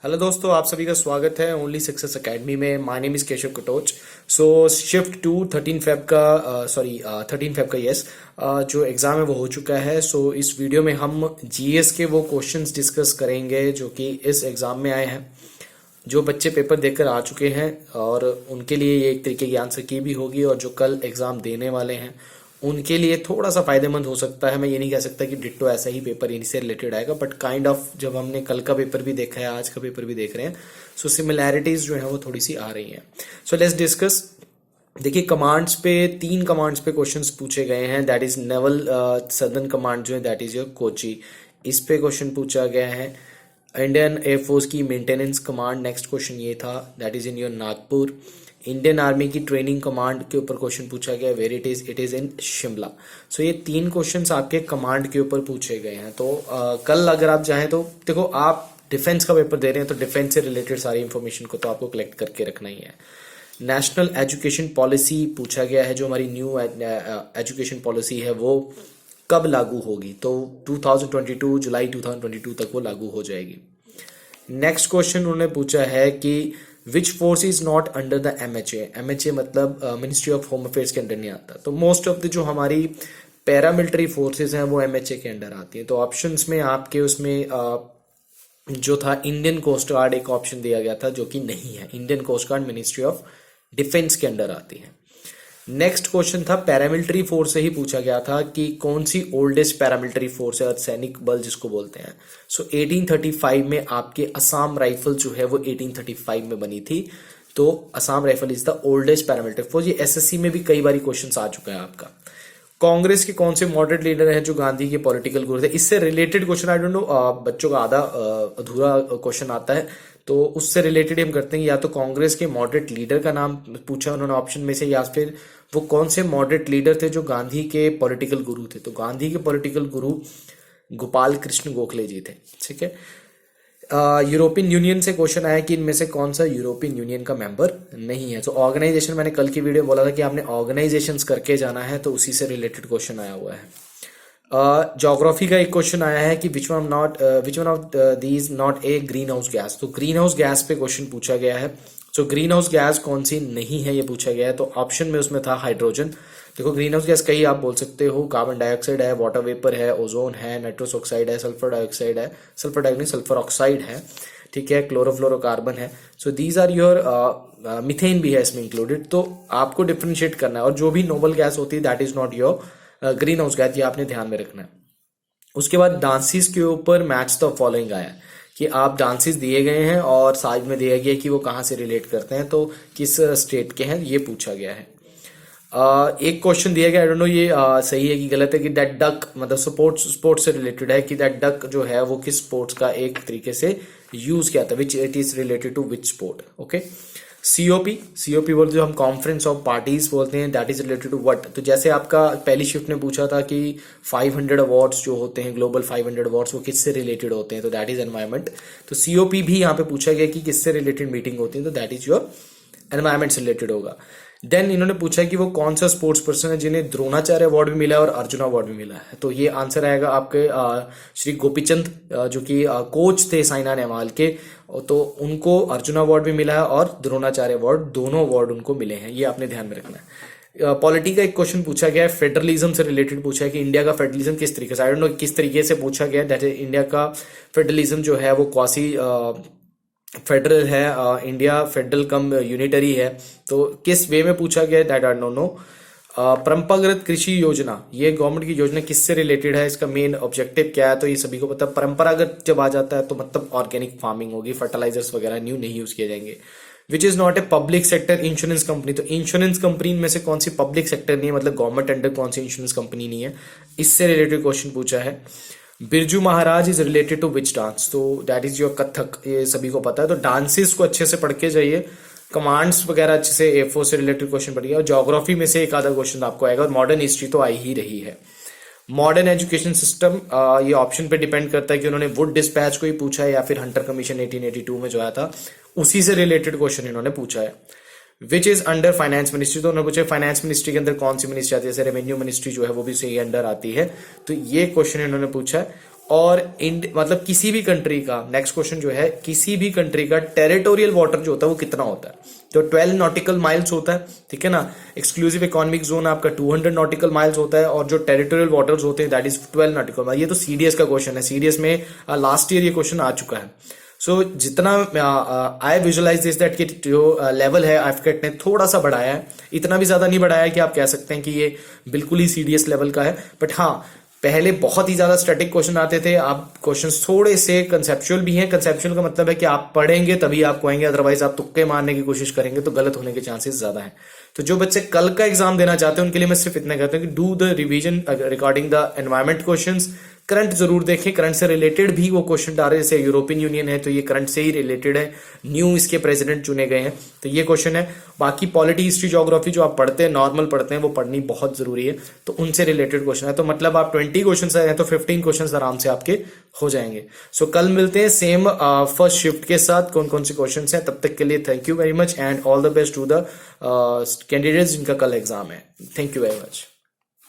Hello दोस्तों, आप सभी का स्वागत है ओनली सक्सेस एकेडमी में। My name is Keshav Katoch. So shift to 13 Feb का 13 फेब का यस जो एग्ज़ाम है वो हो चुका है। सो इस वीडियो में हम जीएस के वो क्वेश्चंस डिस्कस करेंगे जो कि इस एग्ज़ाम में आए हैं, जो बच्चे पेपर देकर आ चुके हैं और उनके लिए ये एक तरीके की आंसर की भी होगी, और जो कल एग्ज़ाम देने वाले हैं उनके लिए थोड़ा सा फायदेमंद हो सकता है। मैं ये नहीं कह सकता कि डिट्टो ऐसा ही पेपर इन्हीं से रिलेटेड आएगा, बट काइंड ऑफ जब हमने कल का पेपर भी देखा है, आज का पेपर भी देख रहे हैं, सो सिमिलैरिटीज जो है वो थोड़ी सी आ रही हैं। So let's discuss. देखिए, कमांड्स पे 3 कमांड्स पे क्वेश्चंस पूछे गए हैं। That is naval southern command जो है दैट इज योर कोची, इस पे क्वेश्चन पूछा गया है। इंडियन एयरफोर्स की मेंटेनेंस कमांड, नेक्स्ट क्वेश्चन ये था, that is in your Nagpur. Indian army की ट्रेनिंग कमांड के ऊपर क्वेश्चन पूछा गया, where it is in Shimla. So ये 3 क्वेश्चंस आपके कमांड के ऊपर पूछे गए हैं। तो कल अगर आप चाहें तो देखो, आप डिफेंस का पेपर दे रहे हैं तो डिफेंस से रिलेटेड सारी इंफॉर्मेशन को तो आपको कलेक्ट करके रखना ही है। नेशनल एजुकेशन पॉलिसी पूछा गया है, जो हमारी न्यू एजुकेशन पॉलिसी है वो कब लागू होगी, तो 2022 जुलाई 2022 तक वो लागू हो जाएगी। नेक्स्ट क्वेश्चन उन्होंने पूछा है कि which force is not under the MHA. MHA मतलब मिनिस्ट्री ऑफ होम अफेयर्स के अंडर नहीं आता। तो मोस्ट ऑफ द जो हमारी पैरामिलिट्री फोर्सेस हैं वो एमएचए के अंडर आती हैं। तो ऑप्शंस में आपके उसमें जो था इंडियन कोस्ट गार्ड एक ऑप्शन दिया गया था, जो कि नहीं है। Indian coast guard ministry of defence के अंडर आती है। नेक्स्ट क्वेश्चन था पैरामिलिट्री फोर्स से ही पूछा गया था कि कौन सी ओल्डेस्ट पैरामिलिट्री फोर्स है, सैनिक बल जिसको बोलते हैं। सो 1835 में आपके असम राइफल जो है वो 1835 में बनी थी। तो Assam rifle is the oldest paramilitary force. ये एसएससी में भी कई बार क्वेश्चन आ चुका है आपका। कांग्रेस के कौन से मॉडरेट लीडर हैं जो गांधी के पॉलिटिकल गुरु थे। इससे related question, I don't know, बच्चों का आधा अधूरा क्वेश्चन आता है, तो उससे रिलेटेड हम करते हैं। या तो कांग्रेस के मॉडरेट लीडर का नाम पूछा उन्होंने ऑप्शन में से, या फिर वो कौन से मॉडरेट लीडर थे जो गांधी के पॉलिटिकल गुरु थे। तो गांधी के पॉलिटिकल गुरु गोपाल कृष्ण गोखले जी थे। ठीक है। यूरोपियन यूनियन से क्वेश्चन आया कि इनमें से कौन सा यूरोपियन यूनियन का मेंबर नहीं है। तो ऑर्गेनाइजेशन, मैंने कल की वीडियो बोला था कि आपने ऑर्गेनाइजेशंस करके जाना है, तो उसी से रिलेटेड क्वेश्चन आया हुआ है। ज्योग्राफी का एक क्वेश्चन आया है कि which one of these not a green house gas. तो ग्रीन हाउस गैस पे क्वेश्चन पूछा गया है। सो ग्रीन हाउस गैस कौन सी नहीं है ये पूछा गया है। तो ऑप्शन में उसमें था हाइड्रोजन। देखो, ग्रीन हाउस गैस कई आप बोल सकते हो, कार्बन डाइऑक्साइड है, वाटर वेपर है, ओजोन है, नाइट्रस ऑक्साइड है, सल्फर डाइऑक्साइड है, सल्फर डाइऑक्साइड सल्फर ऑक्साइड है, ठीक है, क्लोरोफ्लोरोकार्बन है। So these are your, methane भी है इसमें इंक्लूडेड। तो आपको डिफ्रेंशिएट करना है, और जो भी नोबल गैस होती है that is not your green house gas, ये आपने ध्यान में रखना है। उसके बाद डांसिस के ऊपर मैच द फॉलोइंग आया कि आप डांसिस दिए गए हैं और साइड में दिया गया कि वो कहाँ से रिलेट करते हैं, तो किस स्टेट के हैं ये पूछा गया है। एक क्वेश्चन दिया गया, आई डोंट नो ये सही है कि गलत है, कि दैट डक मतलब स्पोर्ट्स से रिलेटेड है, कि दैट डक जो है वो किस स्पोर्ट्स का एक तरीके से यूज किया था, which it is related to which sport. Okay. COP बोलते जो हम कॉन्फ्रेंस ऑफ पार्टीज बोलते हैं, that is related to what. तो जैसे आपका पहली शिफ्ट ने पूछा था कि 500 अवार्ड्स जो होते हैं, ग्लोबल 500 अवार्ड्स, वो किससे रिलेटेड होते हैं, तो दैट इज एनवायरमेंट। तो सीओपी भी यहाँ पे पूछा गया कि किससे रिलेटेड मीटिंग होती है, तो दैट इज योर एनवायरमेंट से रिलेटेड होगा। देन इन्होंने पूछा कि वो कौन सा स्पोर्ट्स पर्सन है जिन्हें द्रोणाचार्य अवार्ड भी मिला है और अर्जुन अवार्ड भी मिला है। तो ये आंसर आएगा आपके श्री गोपीचंद, जो कि कोच थे साइना नेहवाल के। तो उनको अर्जुन अवार्ड भी मिला है और द्रोणाचार्य अवार्ड, दोनों अवार्ड उनको मिले हैं, ये आपने ध्यान में रखना है। पॉलिटी का एक क्वेश्चन पूछा गया है, फेडरलिज्म से रिलेटेड पूछा है कि इंडिया का फेडरलिज्म किस तरीके से, आई डोंट नो किस तरीके से पूछा गया है। दैट इज इंडिया का फेडरलिज्म जो है वो क्वासी फेडरल है, इंडिया फेडरल कम यूनिटरी है। तो किस वे में पूछा गया है दैट आई डोंट नो। परंपरागत कृषि योजना, ये गवर्नमेंट की योजना किससे रिलेटेड है, इसका मेन ऑब्जेक्टिव क्या है, तो ये सभी को पता। परंपरागत जब आ जाता है तो मतलब ऑर्गेनिक फार्मिंग होगी, फर्टिलाइजर्स वगैरह न्यू नहीं यूज किए जाएंगे। Which is not a public sector insurance company. तो इंश्योरेंस कंपनी में से कौन सी पब्लिक सेक्टर नहीं है, मतलब गवर्नमेंट अंडर कौन सी इंश्योरेंस कंपनी नहीं है, इससे रिलेटेड क्वेश्चन पूछा है। Birju Maharaj is related to which dance, तो दैट इज योर कथक, ये सभी को पता है। तो डांसेस को अच्छे से पढ़ के जाइए, कमांड्स वगैरह अच्छे से, एफओ से रिलेटेड क्वेश्चन पढ़िए, और ज्योग्राफी में से एक आधा क्वेश्चन आपको आएगा, और मॉडर्न हिस्ट्री तो आई ही रही है। मॉडर्न एजुकेशन सिस्टम, ये ऑप्शन पे डिपेंड करता है कि उन्होंने वुड डिस्पैच को ही पूछा है या फिर हंटर कमीशन 1882 में जो आया था उसी से रिलेटेड क्वेश्चन इन्होंने पूछा है। Which is under finance ministry, तो उन्होंने पूछा फाइनेंस मिनिस्ट्री के अंदर कौन सी मिनिस्ट्री आती है, जैसे रेवेन्यू मिनिस्ट्री जो है वो भी सही अंडर आती है। तो ये क्वेश्चन इन्होंने पूछा है। और मतलब किसी भी कंट्री का, नेक्स्ट क्वेश्चन जो है, किसी भी कंट्री का टेरिटोरियल वाटर जो होता है वो कितना होता है? तो 12 नॉटिकल माइल्स होता है, ठीक है ना। एक्सक्लूसिव इकोनॉमिक जोन आपका 200 नॉटिकल माइल्स होता है, और जो टेरिटोरियल वाटर्स होते हैं दैट इज 12 नॉटिकल माइल। ये तो सीडीएस का क्वेश्चन है, सीडीएस में लास्ट ईयर ये क्वेश्चन आ चुका है। सो जितना आई विजुअलाइज दिस दैट कि जो लेवल है आईफकेट ने थोड़ा सा बढ़ाया है, इतना भी ज्यादा नहीं बढ़ाया है कि आप कह सकते हैं कि ये बिल्कुल ही सीडीएस लेवल का है। बट हाँ, पहले बहुत ही ज्यादा स्टैटिक क्वेश्चन आते थे, आप क्वेश्चंस थोड़े से कंसेप्चुअल भी हैं। कंसेप्चुअल का मतलब है कि आप पढ़ेंगे तभी आपको आएंगे, अदरवाइज आप तुक्के मारने की कोशिश करेंगे तो गलत होने के चांसेस ज्यादा हैं। तो जो बच्चे कल का एग्जाम देना चाहते हैं उनके लिए मैं सिर्फ इतना कहता हूं कि do the revision regarding the environment questions. Current जरूर देखें, करंट से रिलेटेड भी वो क्वेश्चन डाल रहे हैं, जैसे यूरोपियन यूनियन है तो ये करंट से ही रिलेटेड है, न्यू इसके प्रेसिडेंट चुने गए हैं तो ये क्वेश्चन है। बाकी पॉलिटी, हिस्ट्री, ज्योग्राफी जो आप पढ़ते हैं, नॉर्मल पढ़ते हैं, वो पढ़नी बहुत जरूरी है, तो उनसे रिलेटेड क्वेश्चन है। तो मतलब आप 20 क्वेश्चन आए तो 15 क्वेश्चन आराम से आपके हो जाएंगे। सो कल मिलते हैं सेम फर्स्ट शिफ्ट के साथ, कौन कौन से क्वेश्चन हैं। तब तक के लिए thank you very much and all the best to the candidates जिनका कल एग्जाम है। Thank you very much.